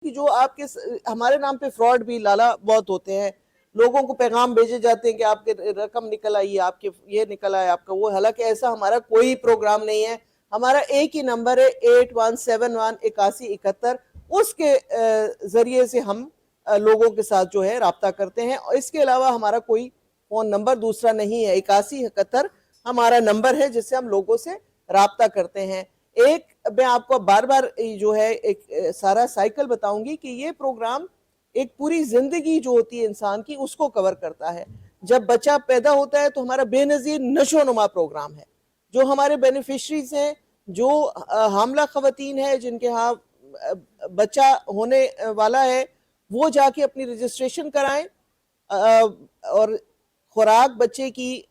کہ جو آپ کے ہمارے نام پہ فراڈ بھی لالا بہت ہوتے ہیں. لوگوں کو پیغام بھیجے جاتے ہیں کہ آپ کے رقم نکل آئی ہے, آپ کے یہ نکل آیا آپ کا وہ. حالانکہ ایسا ہمارا کوئی پروگرام نہیں ہے. ہمارا ایک ہی نمبر ہے 81718171. اس کے ذریعے سے ہم لوگوں کے ساتھ جو ہے رابطہ کرتے ہیں. اور اس کے علاوہ ہمارا کوئی فون نمبر دوسرا نہیں ہے. 8171 ہمارا نمبر ہے جس سے ہم لوگوں سے رابطہ کرتے ہیں. ایک میں آپ کو بار بار جو ہے ایک سارا سائیکل بتاؤں گی کہ یہ پروگرام ایک پوری زندگی جو ہوتی ہے انسان کی اس کو کور کرتا ہے. جب بچہ پیدا ہوتا ہے تو ہمارا بے نظیر نشو و نما پروگرام ہے. جو ہمارے بینیفیشریز ہیں, جو حاملہ خواتین ہیں جن کے ہاں بچہ ہونے والا ہے, وہ جا کے اپنی رجسٹریشن کرائیں. اور خوراک بچے کی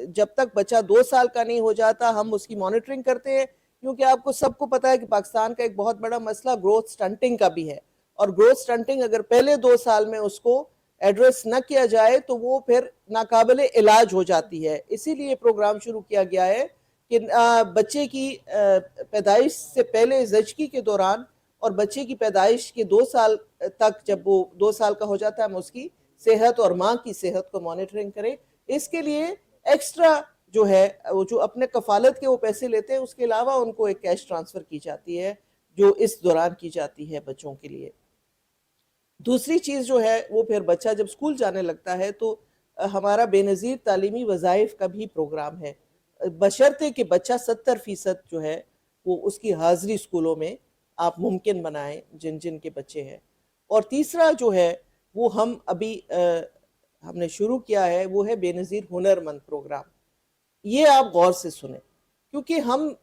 جب تک بچہ 2 سال کا نہیں ہو جاتا ہم اس کی مانیٹرنگ کرتے ہیں. کیونکہ آپ کو سب کو پتا ہے کہ پاکستان کا ایک بہت بڑا مسئلہ گروتھ سٹنٹنگ کا بھی ہے. اور گروتھ سٹنٹنگ اگر پہلے 2 سال میں اس کو ایڈریس نہ کیا جائے تو وہ پھر ناقابل علاج ہو جاتی ہے. اسی لیے پروگرام شروع کیا گیا ہے کہ بچے کی پیدائش سے پہلے زچگی کے دوران اور بچے کی پیدائش کے 2 سال تک, جب وہ 2 سال کا ہو جاتا ہے, ہم اس کی صحت اور ماں کی صحت کو مانیٹرنگ کریں. اس کے لیے ایکسٹرا جو ہے وہ جو اپنے کفالت کے وہ پیسے لیتے ہیں, اس کے علاوہ ان کو ایک کیش ٹرانسفر کی جاتی ہے جو اس دوران کی جاتی ہے بچوں کے لیے. دوسری چیز جو ہے وہ پھر بچہ جب سکول جانے لگتا ہے تو ہمارا بے نظیر تعلیمی وظائف کا بھی پروگرام ہے, بشرطے کہ بچہ 70% جو ہے وہ اس کی حاضری سکولوں میں آپ ممکن بنائیں جن جن کے بچے ہیں. اور تیسرا جو ہے وہ ہم نے شروع کیا ہے وہ ہے بے نظیر ہنر مند پروگرام. یہ آپ غور سے سنیں کیونکہ ہم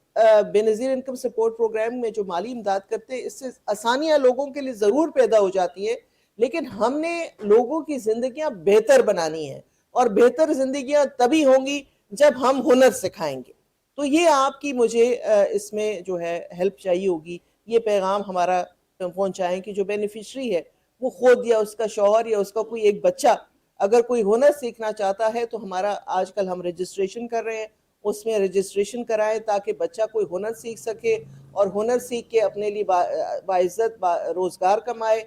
بے نظیر انکم سپورٹ پروگرام میں جو مالی امداد کرتے ہیں اس سے آسانیاں لوگوں کے لیے ضرور پیدا ہو جاتی ہے, لیکن ہم نے لوگوں کی زندگیاں بہتر بنانی ہیں. اور بہتر زندگیاں تبھی ہوں گی جب ہم ہنر سکھائیں گے. تو یہ آپ کی مجھے اس میں جو ہے ہیلپ چاہیے ہوگی. یہ پیغام ہمارا پہنچائیں کہ جو بینیفیشری ہے وہ خود یا اس کا شوہر یا اس کا کوئی ایک بچہ اگر کوئی ہنر سیکھنا چاہتا ہے تو ہمارا آج کل ہم رجسٹریشن کر رہے ہیں, اس میں رجسٹریشن کرائیں تاکہ بچہ کوئی ہنر سیکھ سکے اور ہنر سیکھ کے اپنے لیے باعزت روزگار کمائے.